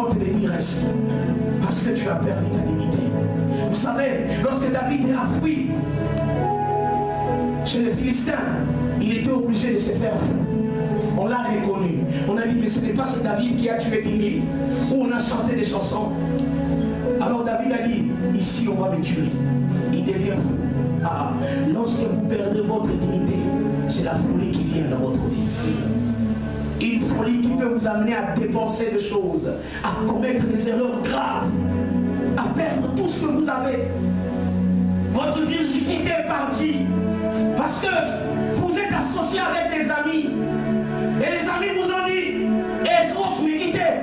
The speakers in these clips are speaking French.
vont te le dire ainsi. Parce que tu as perdu ta dignité. Vous savez, lorsque David a fui chez les Philistins, il était obligé de se faire fou. On l'a reconnu. On a dit, mais ce n'est pas ce David qui a tué 10 000. Où on a chanté des chansons. Alors David a dit, ici on va me tuer. Il devient fou. Ah, lorsque vous perdez votre dignité, c'est la folie qui vient dans votre vie. Une folie qui peut vous amener à dépenser des choses, à commettre des erreurs graves, à perdre tout ce que vous avez. Votre virginité est partie parce que vous êtes associé avec des amis. Et les amis vous ont dit, est-ce que vous me quittez?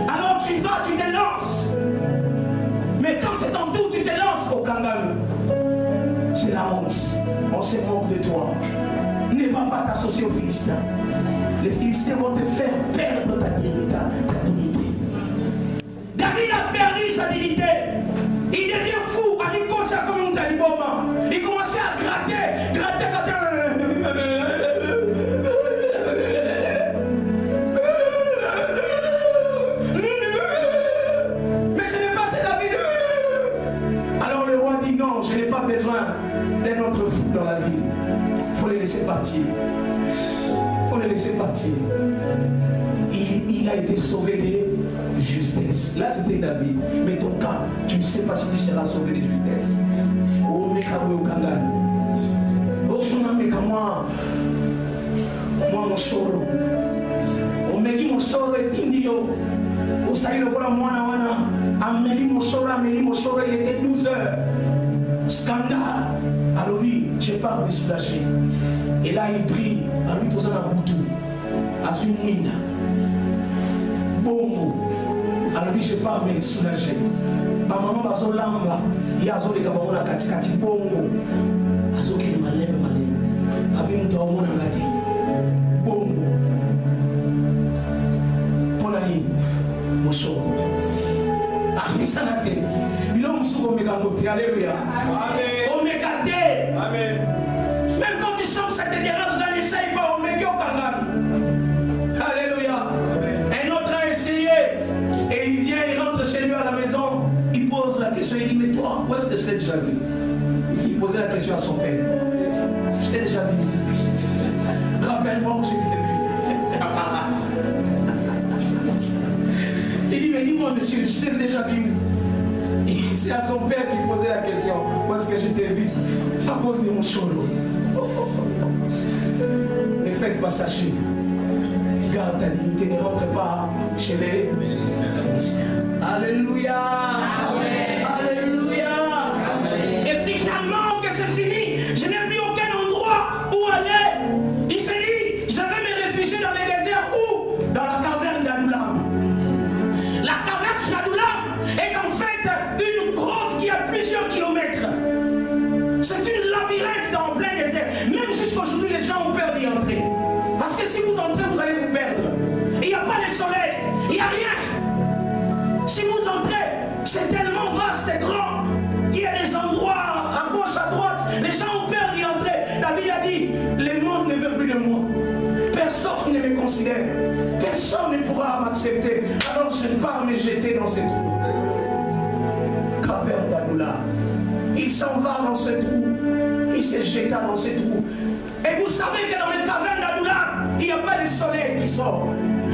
Alors tu vas, tu te lances. Mais quand c'est en tout, tu te lances au kangaroo. C'est la honte. On se moque de toi. Ne va pas t'associer aux Philistins. Les Philistins vont te faire perdre ta dignité. David a perdu sa dignité. Il devient fou. Il commençait à gratter. Mais ce n'est pas ce David. Alors le roi dit non, je n'ai pas besoin d'un autre fou dans la ville. Il faut les laisser partir. Il faut les laisser partir. Il a été sauvé de justesse. Là c'était David. Mais ton cas, tu ne sais pas si tu seras sauvé de justesse. Oh, mais moi mon soro. On me dit mon soro est indio. Vous savez le voilà moi ameli mon soro, il était 12 heures. Scandale. Alors lui, je pars me soulager. Et là il prie, à lui tout ça dans Boutou. À Zumwina. Bongo. Alors lui, je pars me soulager. Ma maman va se lamba. Il y a zone de Gabamona Katikati Bongo. Azoke de malève. Abi mutu wa mwana ngati bongo pona ni moso akhisanate bilo musuko mekangote. Alléluia. Amen. Omekate. Amen. Même quand tu sens que ça te dérange là, n'essaye pas. Omeke au kangan. Alléluia. Un autre a essayé et il vient, il rentre chez lui à la maison, il pose la question, il dit mais toi, où est-ce que je t'ai déjà vu? Il posait la question à son père. Je t'ai déjà vu. Rappelle-moi où je t'ai vu. Il dit, mais dis-moi, monsieur, je t'ai déjà vu. C'est à son père qui posait la question. Où est-ce que je t'ai vu? À cause de mon cholo. Ne faites pas ça chez vous. Garde ta dignité, ne rentre pas chez les Philistins. Alléluia. Amen. Alléluia. Amen. Et finalement, que c'est fini, je n'ai plus aucun endroit où aller. Il s'est dit, je vais me réfugier dans le désert ou dans la caverne d'Adullam. La caverne d'Adullam est en fait une grotte qui a plusieurs kilomètres. C'est une labyrinthe en plein désert. Même jusqu'aujourd'hui, les gens ont peur d'y entrer. Parce que si vous entrez, vous allez vous perdre. Il n'y a pas de soleil, il n'y a rien. Si vous entrez, c'est tellement vaste et grand. Il y a des endroits à gauche, à droite. Les gens ont peur d'y entrer. David a dit, le monde ne veut plus de moi. Personne ne me considère. Personne ne pourra m'accepter. Alors je pars me jeter dans ce trou. Caverne d'Adullam. Il s'en va dans ce trou. Il se jeta dans ce trou. Et vous savez que dans les cavernes d'Adullam, il n'y a pas de soleil qui sort.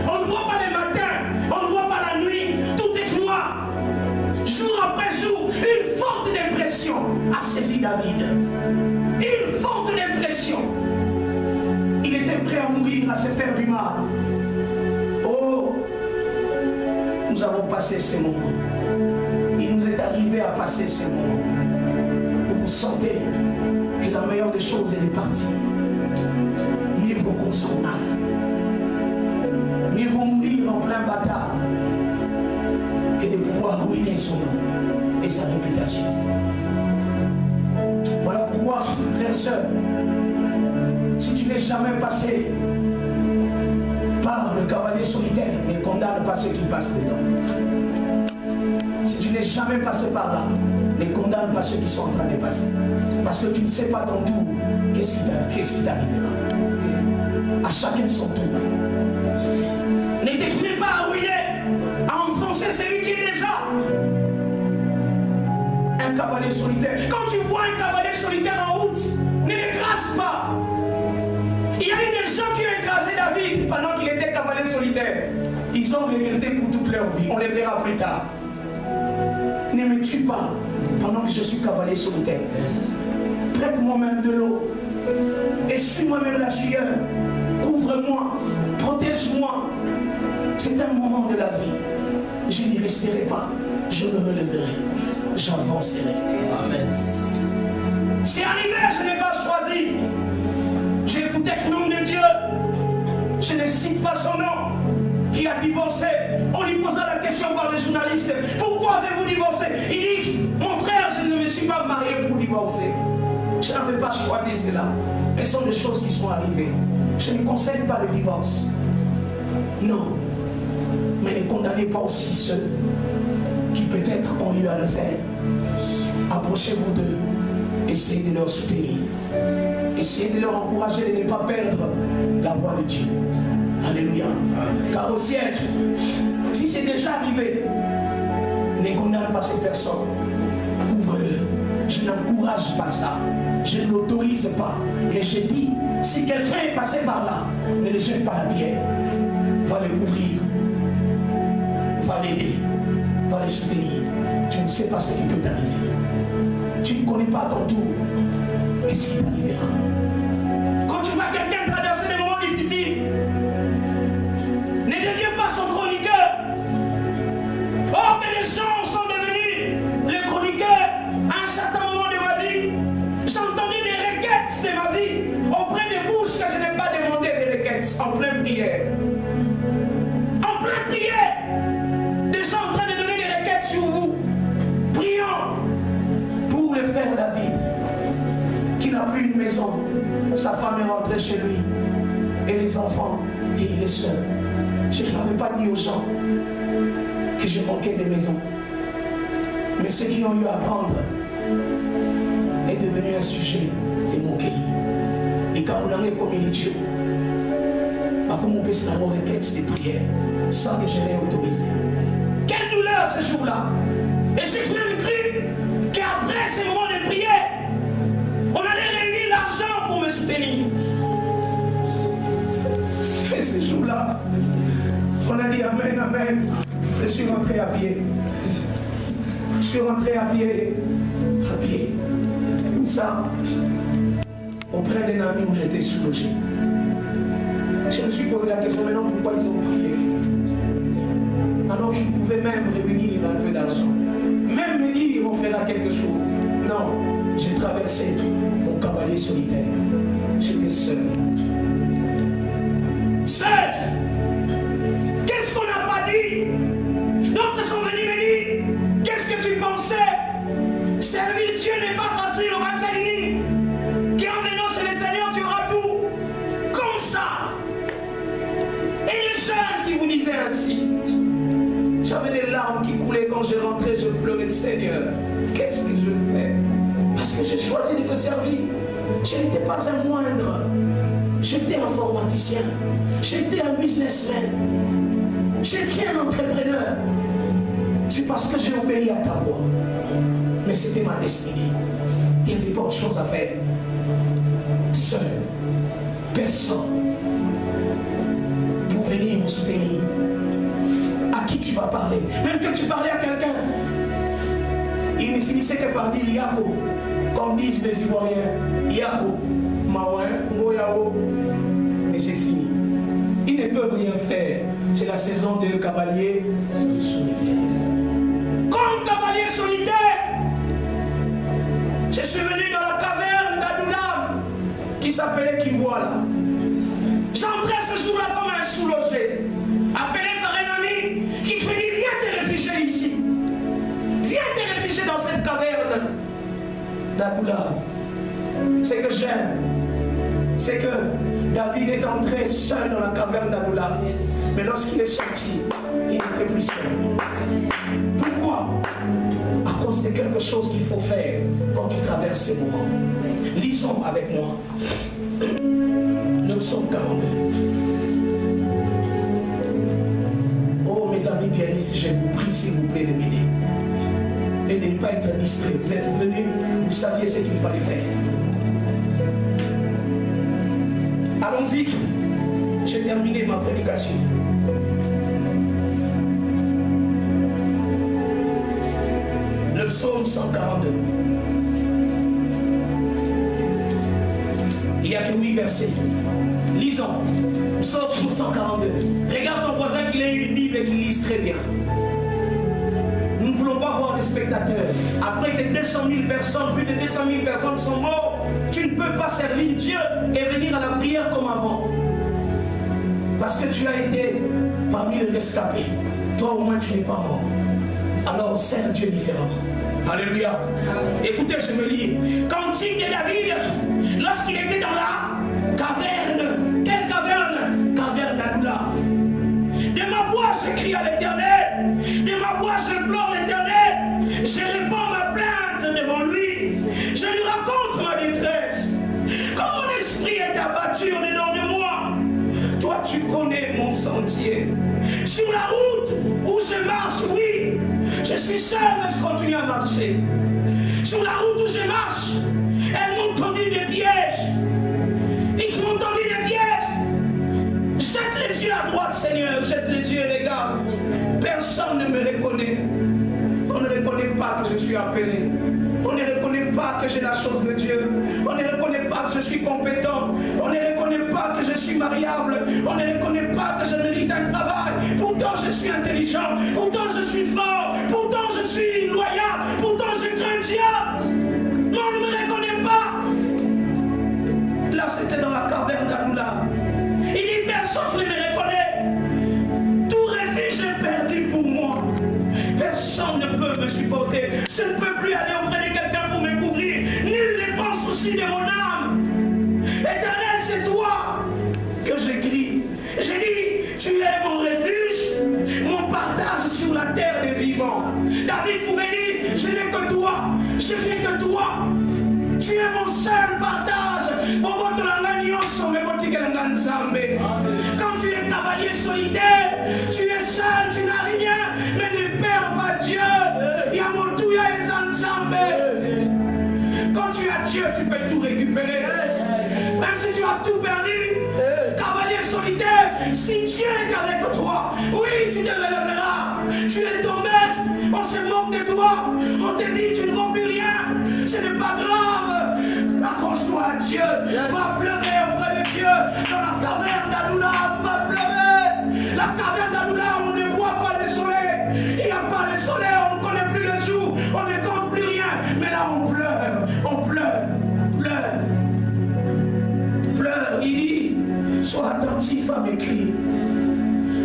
On ne voit pas le matin, on ne voit pas la nuit, tout est noir. Jour après jour, une forte dépression a saisi David. Une forte dépression. Il était prêt à mourir, à se faire du mal. Oh, nous avons passé ces moments. Il nous est arrivé à passer ces moments où vous sentez que la meilleure des choses elle est partie. Mieux vaut qu'on s'en aille. Mieux vaut mourir en plein bâtard que de pouvoir ruiner son nom et sa réputation. Voilà pourquoi, frères et sœurs, si tu n'es jamais passé par le cavalier solitaire, ne condamne pas ceux qui passent dedans. Si tu n'es jamais passé par là, ne condamne pas ceux qui sont en train de passer. Parce que tu ne sais pas ton tour, qu'est-ce qui t'arrivera. À chacun son tour. cavalier solitaire. Quand tu vois un cavalier solitaire en route, ne l'écrase pas. Il y a eu des gens qui ont écrasé David pendant qu'il était cavalier solitaire. Ils ont regretté pour toute leur vie. On les verra plus tard. Ne me tue pas pendant que je suis cavalier solitaire. Prête-moi même de l'eau. Essuie-moi même la sueur. Couvre-moi. Protège-moi. C'est un moment de la vie. Je n'y resterai pas. Je me relèverai. J'avancerai. Amen. C'est arrivé, je n'ai pas choisi. J'ai écouté le nom de Dieu. Je ne cite pas son nom. Qui a divorcé. On lui posa la question par les journalistes. Pourquoi avez-vous divorcé? Il dit, mon frère, je ne me suis pas marié pour divorcer. Je n'avais pas choisi cela. Mais ce sont des choses qui sont arrivées. Je ne conseille pas le divorce. Non. Mais ne condamnez pas aussi ceux qui peut-être ont eu à le faire. Approchez-vous d'eux. Essayez de leur soutenir. Essayez de leur encourager de ne pas perdre la voie de Dieu. Alléluia. Car au ciel, si c'est déjà arrivé, ne condamne pas ces personnes. Couvre-le. Je n'encourage pas ça. Je ne l'autorise pas. Mais je dis, si quelqu'un est passé par là, ne le jette pas la pierre. Va le couvrir. Va l'aider. Va le soutenir. Tu ne sais pas ce qui peut t'arriver. Tu ne connais pas ton tour. Qu'est-ce qui t'arrivera? Quand tu vois quelqu'un traverser des moments difficiles, ne deviens pas son chroniqueur. Or que les gens sont devenus les chroniqueurs à un certain moment de ma vie. J'entendais des requêtes de ma vie auprès des bouches que je n'ai pas demandé des requêtes en pleine prière. En pleine prière. Des gens en train de donner des requêtes sur vous. Prions pour le frère David qui n'a plus une maison. Sa femme est rentrée chez lui et les enfants et il est seul. Je n'avais pas dit aux gens que je manquais de maison. Mais ce qui ont eu à prendre est devenu un sujet de moquerie. Et quand on en est comme il est Dieu, comme on peut se faire une requête de prière sans que je l'ai autorisé. Quelle douleur ce jour-là! Et j'ai même cru qu'après ces moments de prière, on allait réunir l'argent pour me soutenir. Et ce jour-là, on a dit Amen, Amen. Je suis rentré à pied. Je suis rentré à pied, comme ça, auprès d'un ami où j'étais sous-logé. Je me suis posé la question maintenant pourquoi ils ont prié. Alors qu'ils pouvaient même réunir un peu d'argent. Même me dire on fera quelque chose. Non, j'ai traversé mon cavalier solitaire. J'étais seul. Seul! Qu'est-ce qu'on n'a pas dit? D'autres sont venus me dire, qu'est-ce que tu pensais? Servir Dieu n'est pas facile au Matsalini. Qu'en venant chez les Seigneurs, tu auras tout. Comme ça. Et les jeunes qui vous disaient ainsi. J'avais des larmes qui coulaient quand je rentrais, je pleurais, Seigneur. Qu'est-ce que je fais? Parce que j'ai choisi de te servir. Je n'étais pas un moindre. J'étais informaticien. J'étais un businessman. J'étais un entrepreneur. C'est parce que j'ai obéi à ta voix. Mais c'était ma destinée. Il n'y avait pas autre chose à faire. Seul. Personne. Pour venir vous soutenir. À qui tu vas parler? Même que tu parlais à quelqu'un, il ne finissait que par dire Yako, comme disent les Ivoiriens. Yako, Maouin, Ngoyao. Et c'est fini. Ils ne peuvent rien faire. C'est la saison de cavalier solitaire. Comme cavalier solitaire, je suis venu dans la caverne d'Adoulam qui s'appelait Kimboala. J'entrais ce jour-là comme un sous-logé, appelé par un ami qui me dit viens te réfugier ici. Viens te réfugier dans cette caverne d'Adoulam. Ce que j'aime, c'est que David est entré seul dans la caverne d'Adoulam. Mais lorsqu'il est sorti, il n'était plus seul. Pourquoi? À cause de quelque chose qu'il faut faire quand tu traverses ces moments. Lisons avec moi le psaume 42. Oh mes amis pianistes, je vous prie s'il vous plaît de m'aider. et de ne pas être distrait. Vous êtes venus, vous saviez ce qu'il fallait faire. Allons-y, j'ai terminé ma prédication. Le psaume 142. Il n'y a que 8 versets. Lisons. Psaume 142. Regarde ton voisin qu'il ait une Bible et qu'il lise très bien. Nous ne voulons pas voir des spectateurs. Après que 200 000 personnes, plus de 200 000 personnes sont mortes, tu ne peux pas servir Dieu et venir à la prière comme avant. Parce que tu as été parmi les rescapés. Toi au moins tu n'es pas mort. Alors sers Dieu différemment. Alléluia. Écoutez, je me lis. Cantique de David, lorsqu'il était dans la caverne. Quelle caverne? Caverne d'Adoula. De ma voix, je crie à l'Éternel. De ma voix, je implore l'Éternel. Je réponds ma plainte devant lui. Je lui raconte ma détresse. Quand mon esprit est abattu en dedans de moi, toi, tu connais mon sentier. Sur la route où je marche, oui, je suis seul, mais je continue à marcher. Sur la route où je marche, elles m'ont tendu des pièges. Ils m'ont tendu des pièges. Jette les yeux à droite, Seigneur. Jette les yeux, les gars. Personne ne me reconnaît. On ne reconnaît pas que je suis appelé. On ne reconnaît pas que j'ai la chose de Dieu. On ne reconnaît pas que je suis compétent. On ne reconnaît pas que je suis mariable. On ne reconnaît pas que je mérite un travail. Pourtant je suis intelligent. Pourtant je suis fort. Pourtant je suis loyal. Pourtant je crains Dieu. Mais on ne me reconnaît pas. Là c'était dans la caverne d'Adoula. Il dit personne ne me reconnaît. Tout refuge est perdu pour moi. Personne ne peut me supporter. Je ne peux plus aller auprès de quelqu'un pour me couvrir. Nul ne prend souci de mon âme. Éternel, c'est toi que je crie. Je dis, tu es mon refuge, mon partage sur la terre des vivants. David pouvait dire, je n'ai que toi, je n'ai que toi. Tu es mon seul partage. Quand tu es cavalier solitaire, tu es seul, tu n'as rien, mais ne perds pas Dieu. Quand tu as Dieu, tu peux tout récupérer. Même si tu as tout perdu, cavalier solitaire, si Dieu est avec toi, oui, tu te relèveras. Tu es tombé, on se moque de toi, on te dit tu ne vaux plus rien. Ce n'est pas grave. Accroche-toi à Dieu, va pleurer auprès de Dieu. Dans la caverne d'Adoula, va pleurer. La caverne d'Adoula, on ne voit pas le soleil. Il n'y a pas le soleil, on ne connaît plus le jour, on ne compte plus rien. Mais là, on pleure, pleure. Il dit, sois attentif à mes cris,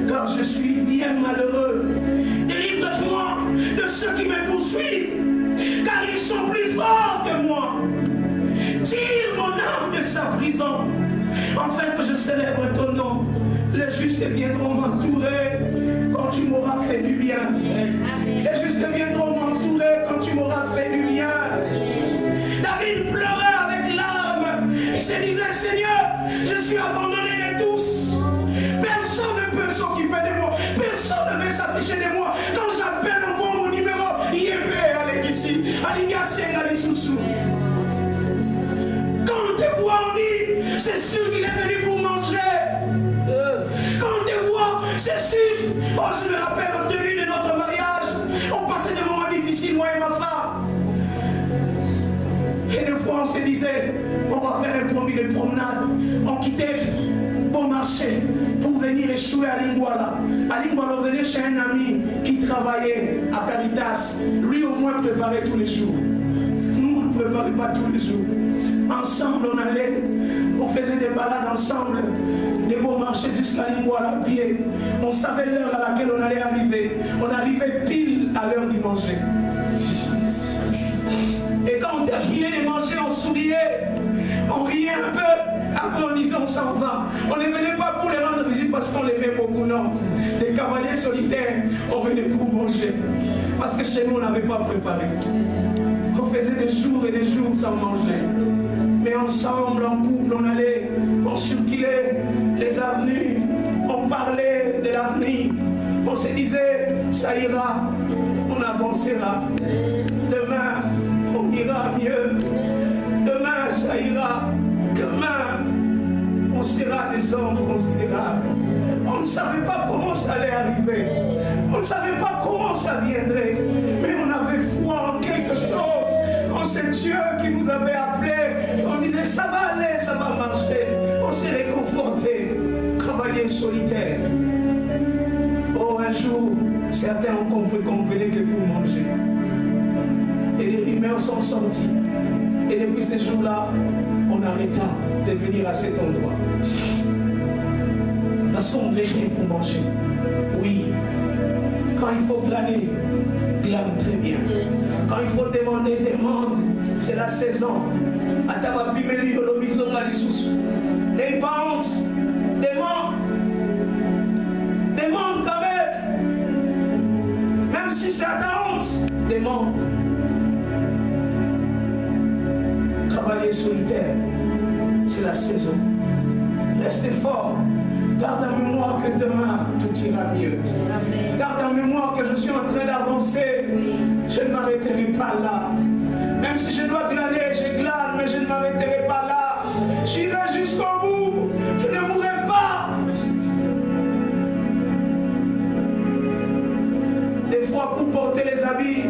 car je suis bien malheureux. Délivre-moi de ceux qui me poursuivent, car ils sont plus forts que moi. Tire mon âme de sa prison, afin que je célèbre ton nom. Les justes viendront m'entourer quand tu m'auras fait du bien. Les justes viendront m'entourer quand tu m'auras fait du bien. David pleurait avec larmes. Il se disait, Seigneur, je suis abandonné de tous. Personne ne peut s'occuper de moi. Personne ne veut s'afficher de moi. Quand j'appelle, on voit mon numéro. Yébé, allez ici. Aligasien, allez sous. Quand on te voit, on dit, c'est sûr qu'il est venu pour manger. Quand on te voit, c'est sûr. Oh, je me rappelle au début de notre mariage, on passait des moments difficiles, moi et ma femme. Et des fois, on se disait, on va faire un promis de promenade. On quittait Bon Marché pour venir échouer à Lingwala. À Lingwala, on venait chez un ami qui travaillait à Caritas. Lui, au moins, préparait tous les jours. Nous, on ne préparait pas tous les jours. Ensemble, on allait, on faisait des balades ensemble, des beaux marchés jusqu'à Lingwala à pied. On savait l'heure à laquelle on allait arriver. On arrivait pile à l'heure du manger. Et quand on terminait de manger, on souriait, on riait un peu. Après, on disait on s'en va. On ne venait pas pour les rendre visite parce qu'on l'aimait beaucoup, non. Les cavaliers solitaires, on venait pour manger. Parce que chez nous, on n'avait pas préparé. On faisait des jours et des jours sans manger. Mais ensemble, en couple, on allait, on circulait les avenues, on parlait de l'avenir. On se disait, ça ira. On avancera. Demain, on ira mieux. Demain, ça ira. Demain, on sera des hommes considérables. On ne savait pas comment ça allait arriver. On ne savait pas comment ça viendrait. Mais on avait foi en quelque chose. En ce Dieu qui nous avait appelés. On disait ça va aller, ça va marcher. On s'est réconforté. Cavalier solitaire. Oh, un jour, certains ont compris qu'on ne venait que pour manger. Et les rumeurs sont sorties. Et depuis ce jour-là, on arrêta de venir à cet endroit. Parce qu'on venait pour manger. Oui. Quand il faut glaner, glane très bien. Quand il faut demander, demande. C'est la saison. Ataba pimeli olobizo malisusu. Demande. Demande. Demande quand même. Même si c'est à ta honte, demande. Cavalier solitaire, c'est la saison. Restez fort. Garde en mémoire que demain, tout ira mieux. Garde en mémoire que je suis en train d'avancer. Je ne m'arrêterai pas là. Même si je dois glaner, je glane, mais je ne m'arrêterai pas là. J'irai jusqu'au bout. Je ne mourrai pas. Des fois, pour porter les habits,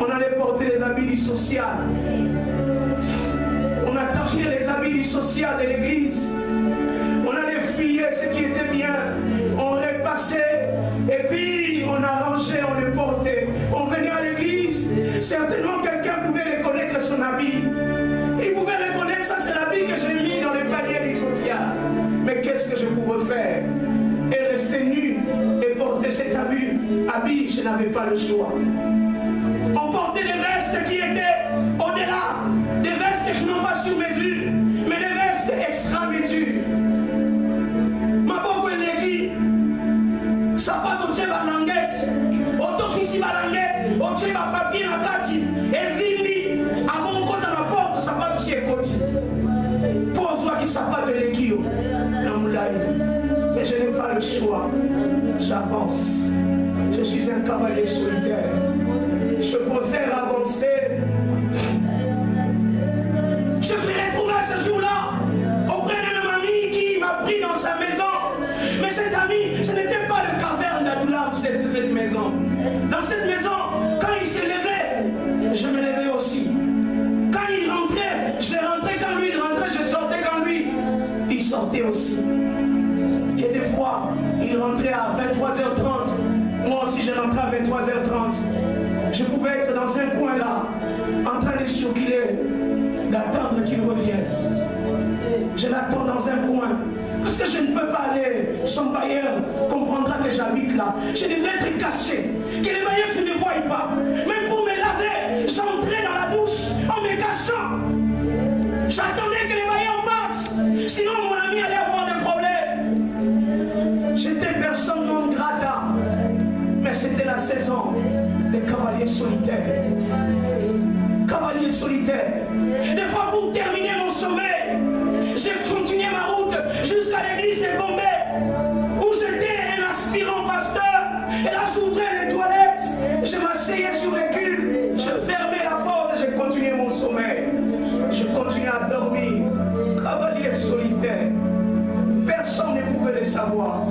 on allait porter les habits du social. On attendait les habits du social de l'église. On allait fouiller ce qui était bien. On repassait. Et puis, on arrangeait, on le portait. On venait à l'église. Certainement, quelqu'un pouvait reconnaître son habit. Il pouvait reconnaître, ça c'est l'habit que j'ai mis dans le panier du social. Mais qu'est-ce que je pouvais faire? Et rester nu et porter cet habit, je n'avais pas le choix. On portait des vestes qui étaient au-delà. Des vestes qui n'ont pas sur mesure, mais des vestes extra mesure. Ma bonne élégie, ça pas tout ma languette, autant qu'ici ma languette, on tient ma papier dans kati, et vimi, avant qu'on dans la porte, ça pas tout côté. Pour soi qui ça pas de l'égio, dans mon mais je n'ai pas le choix. J'avance. Je suis un cavalier solitaire. Je préfère avancer. Je me retrouvais ce jour-là auprès d'une amie qui m'a pris dans sa maison. Mais cette amie, ce n'était pas le caverne d'Adoulam, cette maison. Dans cette maison, quand il se levait, je me levais aussi. Quand il rentrait, je rentrais quand lui, il rentrait, je sortais quand lui, il sortait aussi. Et des fois, il rentrait à 23h30. Moi aussi, je rentrais à 23h30. Je pouvais être dans un coin là, en train de circuler, d'attendre qu'il revienne. Je l'attends dans un coin. Parce que je ne peux pas aller. Son bailleur comprendra que j'habite là. Je devrais être caché. Que les bailleurs ne me voient pas. Même pour me laver, j'entrais dans la douche en me cachant. J'attendais que les bailleurs partent. Sinon, mon ami allait avoir des problèmes. J'étais personne non grata. Mais c'était la saison des cavaliers solitaires. Cavalier solitaire. Des fois, pour terminer mon sommeil, j'ai continué ma route jusqu'à l'église de Bombay, où j'étais un aspirant pasteur. Et là, j'ouvrais les toilettes, je m'asseyais sur les cuves, je fermais la porte et je continuais mon sommeil. Je continuais à dormir. Cavalier solitaire. Personne ne pouvait le savoir.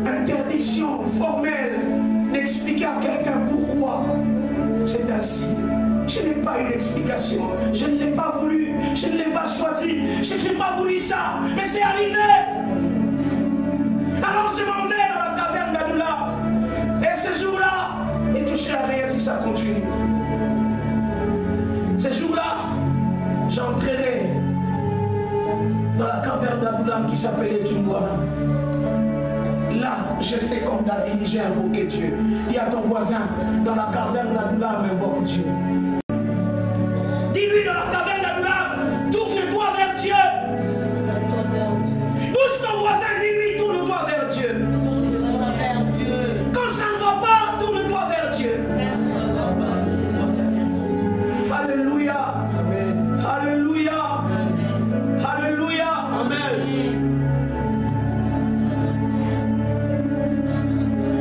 Interdiction formelle d'expliquer à quelqu'un pourquoi c'est ainsi. Je n'ai pas eu d'explication. Je ne l'ai pas voulu. Je ne l'ai pas choisi. Je n'ai pas voulu ça. Mais c'est arrivé. Alors je m'en vais dans la caverne d'Adoula. Et ce jour-là, il ne touchait à rien si ça continue. Ce jour-là, j'entrerai dans la caverne d'Adoula qui s'appelait Kimbouana. Là, je fais comme David, j'ai invoqué Dieu. Dis à ton voisin, dans la caverne d'Adoula, m'invoque Dieu. Dis-lui dans la caverne d'Adoula, tourne-toi vers Dieu. Pousse ton voisin, dis-lui, tourne-toi vers Dieu. Quand ça ne va pas, tourne-toi vers Dieu. Alléluia. Alléluia. Alléluia. Amen.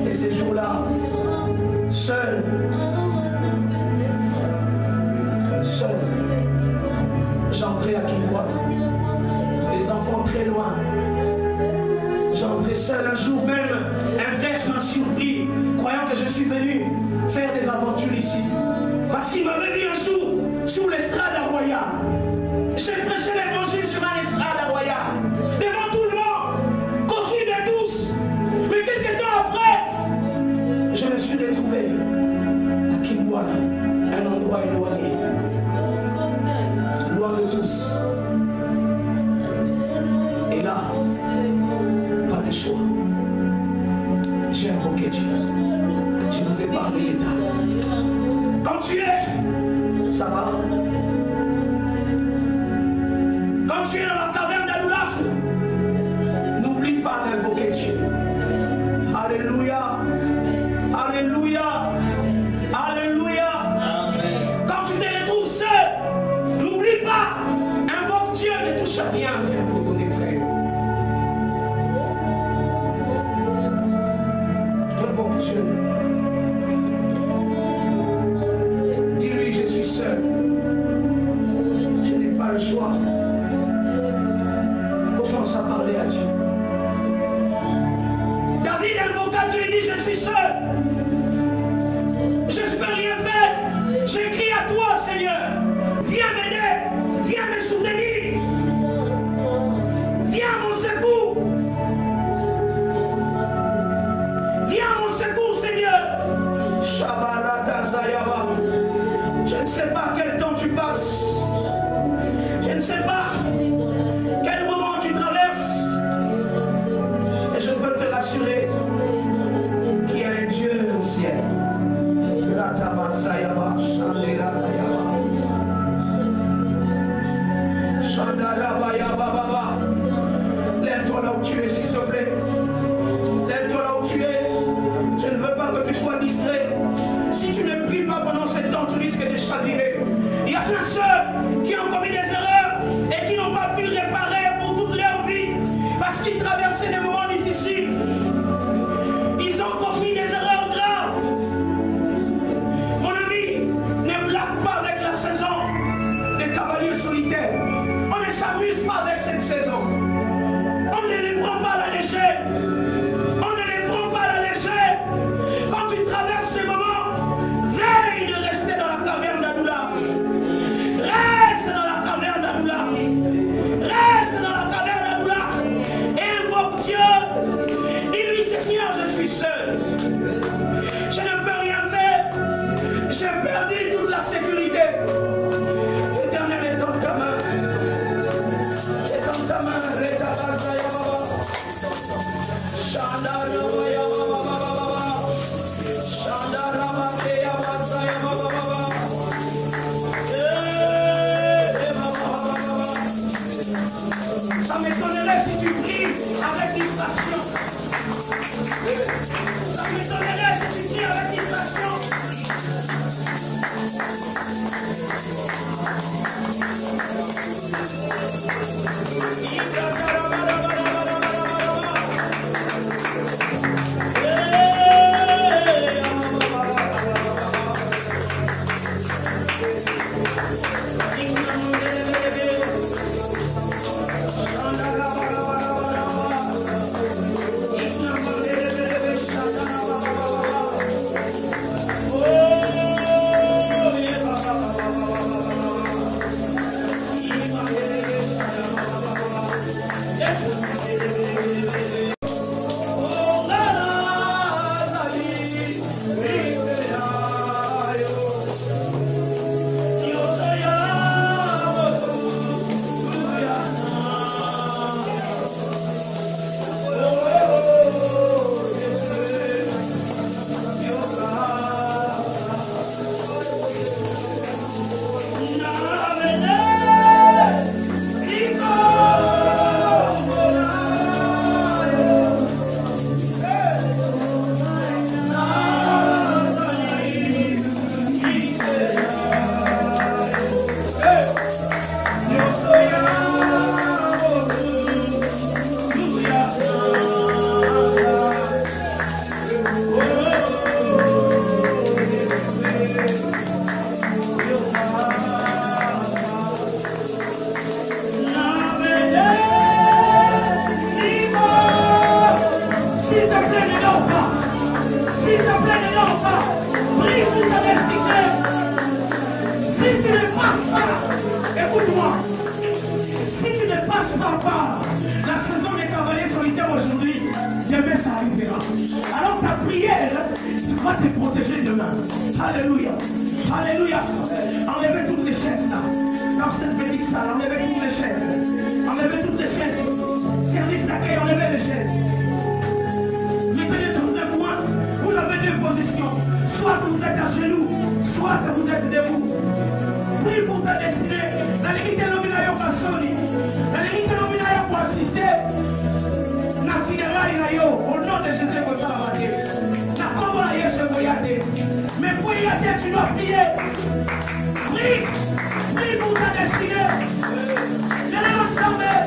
Et ces jours-là, seul, trouvé à Kimboala, un endroit éloigné, loin de tous. Et là, pas le choix. J'ai invoqué Dieu. Je vous ai parlé d'état. Quand tu es, ça va. Quand tu es dans la caverne d'Adoula, n'oublie pas d'invoquer Dieu. Alléluia. Alléluia. Alléluia. Quand tu te retrouves seul, n'oublie pas, invoque Dieu, ne touche à rien. Viens me donner, frère. Invoque Dieu. Dis-lui, je suis seul. Je n'ai pas le choix. Commence à parler à Dieu. David invoqua Dieu et dit, je suis seul. Je ne peux rien faire. J'écris à toi, Seigneur. Viens m'aider. Viens me soutenir. Viens à mon secours. Viens à mon secours, Seigneur. Shabarata Zayaba. Je ne sais pas quel temps tu passes. Je ne sais pas quel moment tu traverses. Et je peux te rassurer qu'il y a un Dieu au ciel. Lève-toi là où tu es, s'il te plaît. Lève-toi là où tu es. Je ne veux pas que tu sois distrait. Si tu ne pries pas pendant ce temps, tu risques de chavirer. Il y a plein de ceux qui ont commis des erreurs et qui n'ont pas pu réparer pour toute leur vie parce qu'ils traversaient des moments difficiles. Ils ont commis des erreurs graves. Mon ami, ne blague pas avec la saison des cavaliers solitaires. On ne s'amuse pas avec cette saison. On ne les prend pas à la légère. On ne les prend pas à la légère. Quand tu traverses ces moments, veille de rester dans la caverne d'Adoula. Reste dans la caverne d'Adoula. Reste dans la caverne d'Adoula. Invoque Dieu. Dis-lui, Seigneur, je suis seul. Je ne peux rien faire. J'ai perdu toute la sécurité. L'Éternel est dans ta main. Est dans ta main. Ça m'étonnerait si tu pries avec distraction. Ça m'étonnerait si tu pries avec distraction. va te protéger demain. Alléluia. Alléluia. Enlevez toutes les chaises là. Dans cette petite salle, enlevez toutes les chaises. Enlevez toutes les chaises. Service d'accueil, enlevez les chaises. Mettez-les dans un coin. Vous avez deux positions. Soit que vous êtes à genoux, soit que vous êtes debout. Prie pour ta destinée. La vérité nominayo passoni. La vérité nominayo pour assister. Na funérailles au nom de Jésus pour ça la matin. Na combo la Yesu voyate. Mais pour y aller, tu dois prier. Prie. Prie pour ta destinée. Ne l'ai jamais.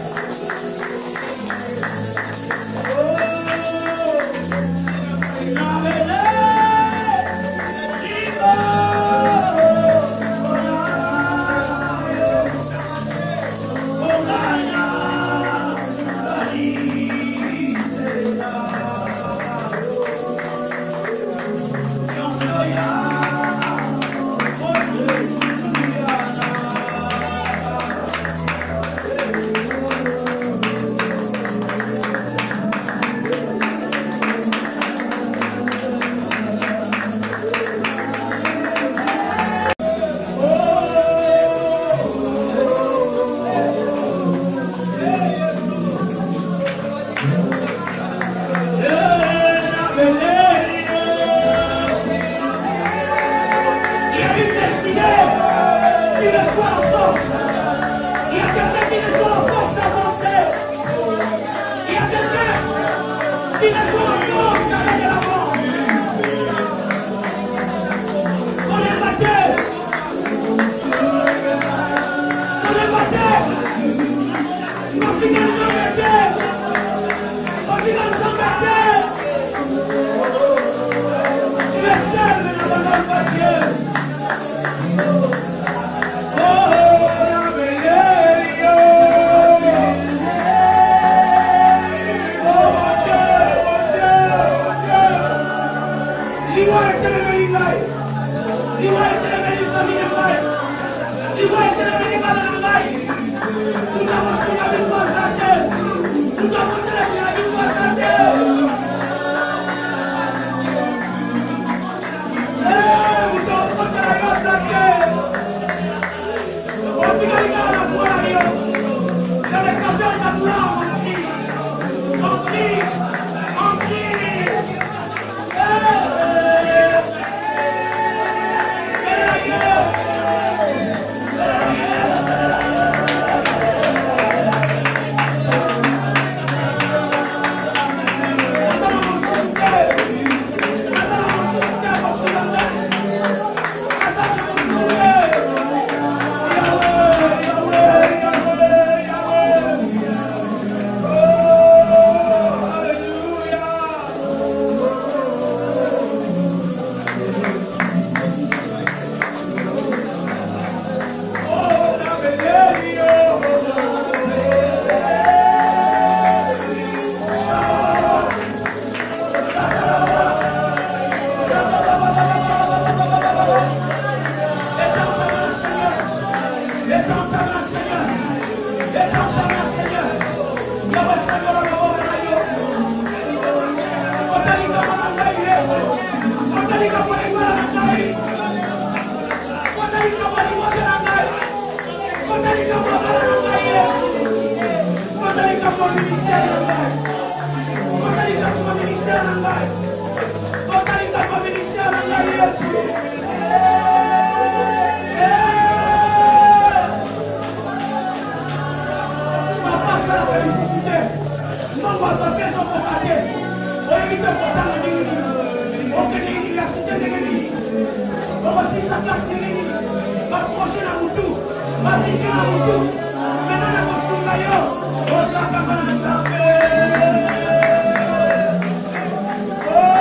Oh!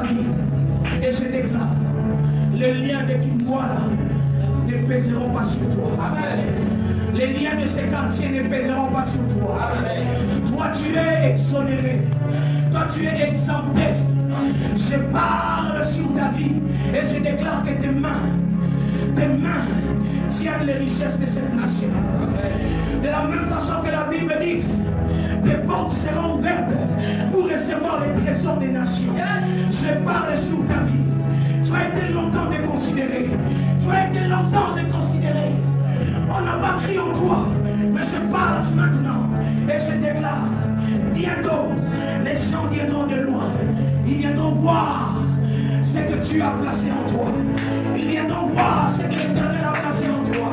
vie. Et je déclare, les liens de Kimboala ne pèseront pas sur toi. Amen. Les liens de ces quartiers ne pèseront pas sur toi. Amen. Toi, tu es exonéré. Toi, tu es exempté. Je parle sur ta vie et je déclare que tes mains tiennent les richesses de cette nation. De la même façon que la Bible dit, tes portes seront ouvertes pour recevoir les trésors des nations. Je parle sur ta vie. Tu as été longtemps déconsidéré. Tu as été longtemps déconsidéré. On n'a pas crié en toi, mais je parle maintenant et je déclare, bientôt les gens viendront de loin. Ils viendront voir ce que tu as placé en toi. Ils viendront voir ce que l'Éternel a placé en toi.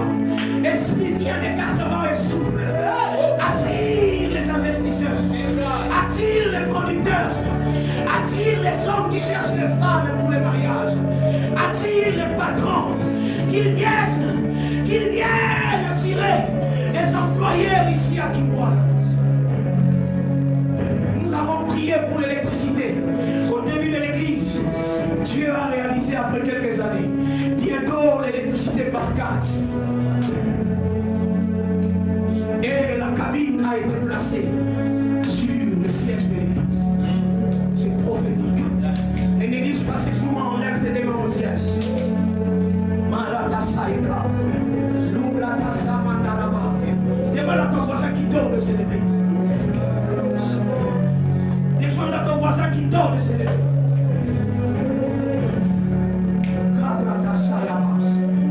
Esprit vient des 80 et souffle. Attire les investisseurs. Attire les producteurs. Attire les hommes qui cherchent les femmes pour les mariages. Attire les patrons. Qu'ils viennent attirer les employés ici à Kimboala. Nous avons prié pour l'électricité. Au début de l'église, Dieu a réalisé après quelques années. Bientôt l'électricité par 4. Et la cabine a été placée sur le siège de l'église. C'est prophétique. Une église pratiquement enlève tes démons au ciel. Demande à ton voisin qui dort de se lever. Demande à ton voisin qui dort de se lever.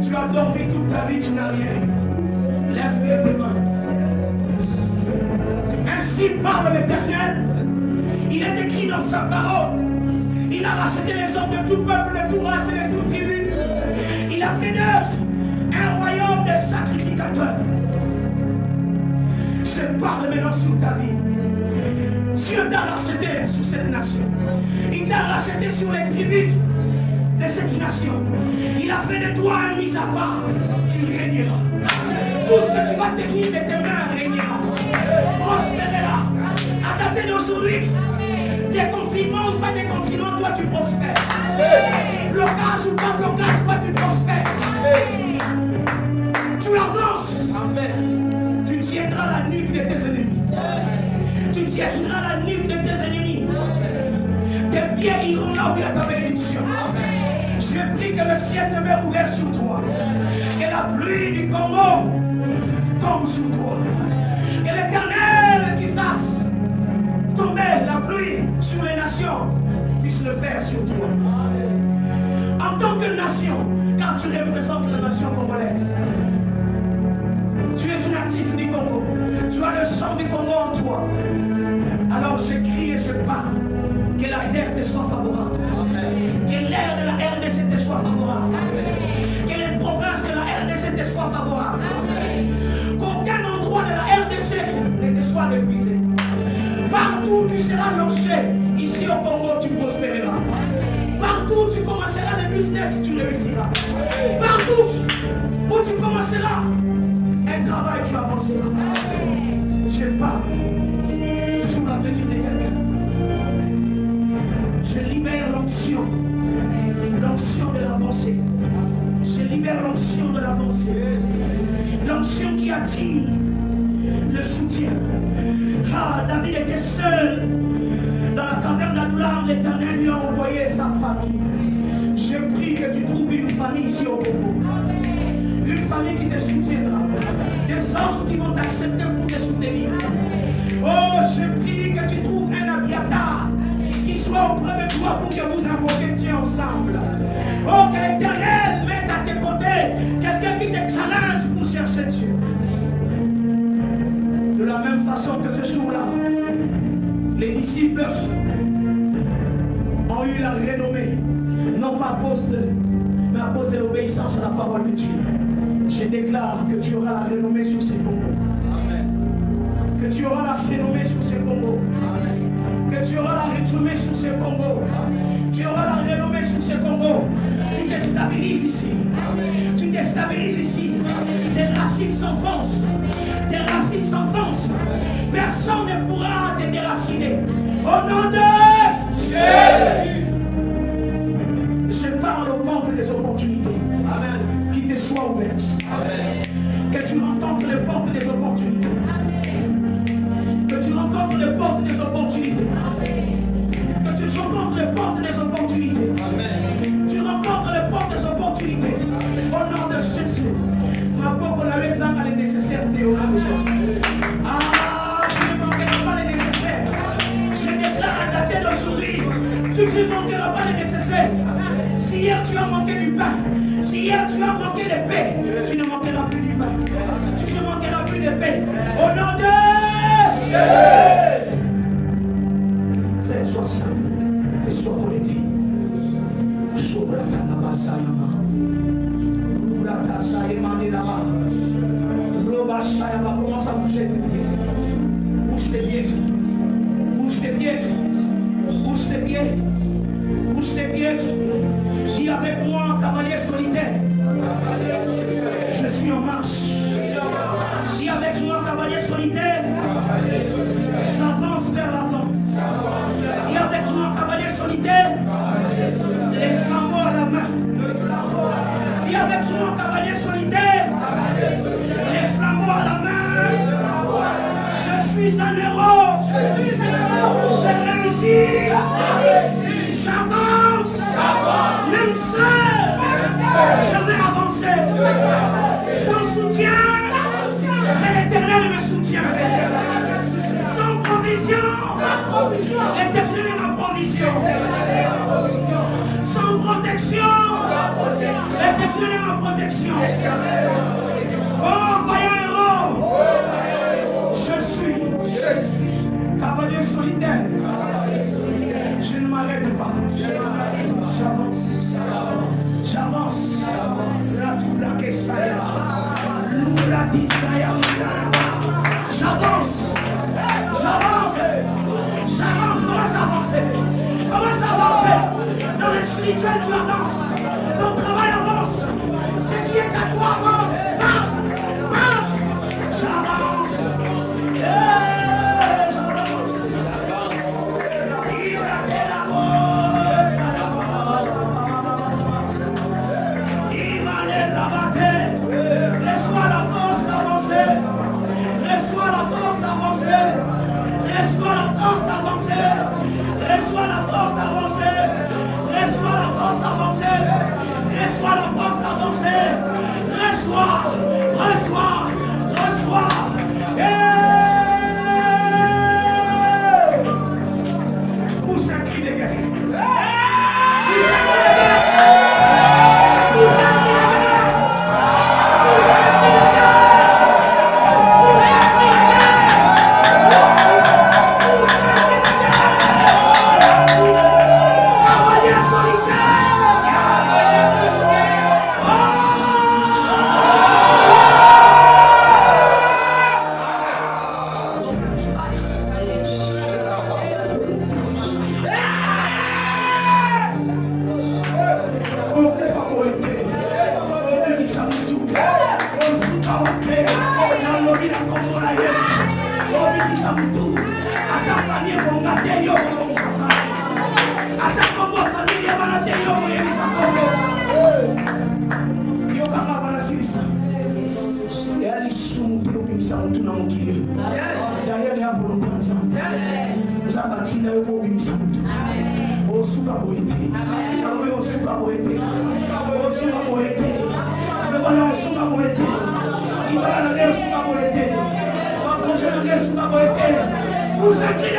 Tu as dormi toute ta vie, tu n'as rien. Lève bien tes mains. Ainsi parle l'Éternel. Il est écrit dans sa parole. Il a racheté les hommes de tout peuple, de tout race et de toute tribu. Il a fait d'eux un royaume de sacrificateurs. Je parle maintenant sur ta vie. Dieu t'a racheté sur cette nation. Il t'a racheté sur les tribus de cette nation. Il a fait de toi un mis à part. Tu régneras. Tout ce que tu vas tenir de tes mains régnera. Prospérera. À dater d'aujourd'hui, déconfinement ou pas déconfinement, toi tu prospères. Blocage ou pas blocage, toi tu prospères. Tu avances. Amen. Tu tiendras la nuque de tes ennemis. Tu tiendras la nuque de tes ennemis. Tes pieds iront là où il y a ta bénédiction. Je prie que le ciel demeure ouvert sur toi. Que la pluie du Congo tombe sur toi. Que l'Éternel qui fasse tomber la pluie sur les nations puisse le faire sur toi. En tant que nation, car tu représentes la nation congolaise. Tu es natif du Congo. Tu as le sang du Congo en toi. Alors je crie et je parle. Que la terre te soit favorable. Que l'air de la RDC te soit favorable. Que les provinces de la RDC te soient favorables. Qu'aucun endroit de la RDC ne te soit refusé. Partout où tu seras logé, ici au Congo, tu prospéreras. Partout où tu commenceras le business, tu réussiras. Partout où tu commenceras un travail, tu avanceras. Je parle sur l'avenir de quelqu'un. Je libère l'onction de l'avancée. Je libère l'onction de l'avancée. L'onction qui attire le soutien. Ah, David était seul dans la caverne d'Adullam. L'Éternel lui a envoyé sa famille. Je prie que tu trouves une famille ici au Congo. Une famille qui te soutiendra. Des hommes qui vont t'accepter pour te soutenir. Oh, je prie que tu trouves un Abiatar qui soit auprès de toi pour que vous invoquiez ensemble. Oh, que l'Éternel mette à tes côtés quelqu'un qui te challenge pour chercher Dieu. De la même façon que ce jour-là, les disciples ont eu la renommée, non pas à cause mais à cause de l'obéissance à la parole de Dieu. Je déclare que tu auras la renommée sur ces Congos. Que tu auras la renommée sur ces Congos. Que tu auras la renommée sur ces Congos. Tu auras la renommée sur ces Congos. Tu te stabilises ici. Tu te stabilises ici. Tes racines s'enfoncent. Tes racines s'enfoncent. Personne ne pourra te déraciner. Au nom de Jésus. des opportunités qui te soient ouvertes. Que tu rencontres les portes des opportunités. Que tu rencontres les portes des opportunités. Que tu rencontres les portes des opportunités. Tu rencontres les portes des opportunités. Au nom de Jésus. Ma pauvre la raison a les nécessaires au nom de Jésus. Ah, tu ne manqueras pas les nécessaires. Je déclare à dater d'aujourd'hui, tu ne manqueras pas les nécessaires. Si hier tu as manqué du pain, si hier tu as manqué de paix, tu ne manqueras plus du pain. Tu ne manqueras plus de paix. Au nom de Jésus. Frère, sois simple et sois connecté. Commence à bouger tes pieds. Bouge tes pieds. Bouge tes pieds. Bouge tes pieds. Bouge tes pieds. Dis avec moi, cavalier solitaire. Je suis en marche. Dis avec moi, cavalier solitaire. J'avance vers l'avant. Dis avec moi, cavalier solitaire. Les flambeaux à la main. Dis avec moi, cavalier solitaire. Les flambeaux à la main. Je suis un héros. J'ai réussi. J'avance. Même seul. Je vais avancer. Sans soutien. Mais l'Éternel me soutient. Sans provision. L'Éternel est ma provision. Sans protection. L'Éternel est ma protection. Oh, voyant héros. Je suis cavalier solitaire. Je ne m'arrête pas. J'avance. J'avance. J'avance. J'avance. J'avance. Commence à avancer. Commence à avancer. Dans le spirituel, tu avances. Ton travail avance. Ce qui est à toi avance. Marche. Marche. J'avance. Reçois la force d'avancer. Reçois la force d'avancer. Reçois la force d'avancer. Reçois la force d'avancer. Reçois la force d'avancer. Reçois la force d'avancer. Reçois. Reçois. Reçois. Pousse un cri de guerre. Pousse un cri de guerre. Pousse un cri de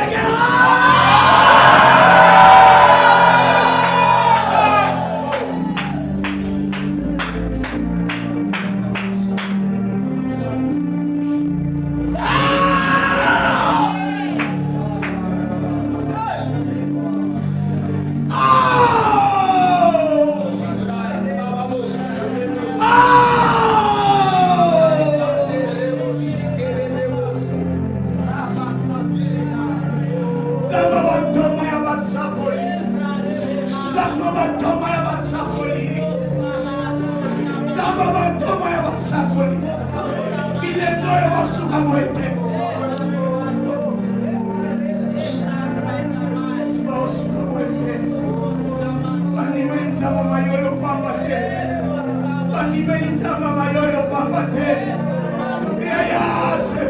guerre. chama mayoyo pambate. Baki beni chama mayoyo pambate. Yayase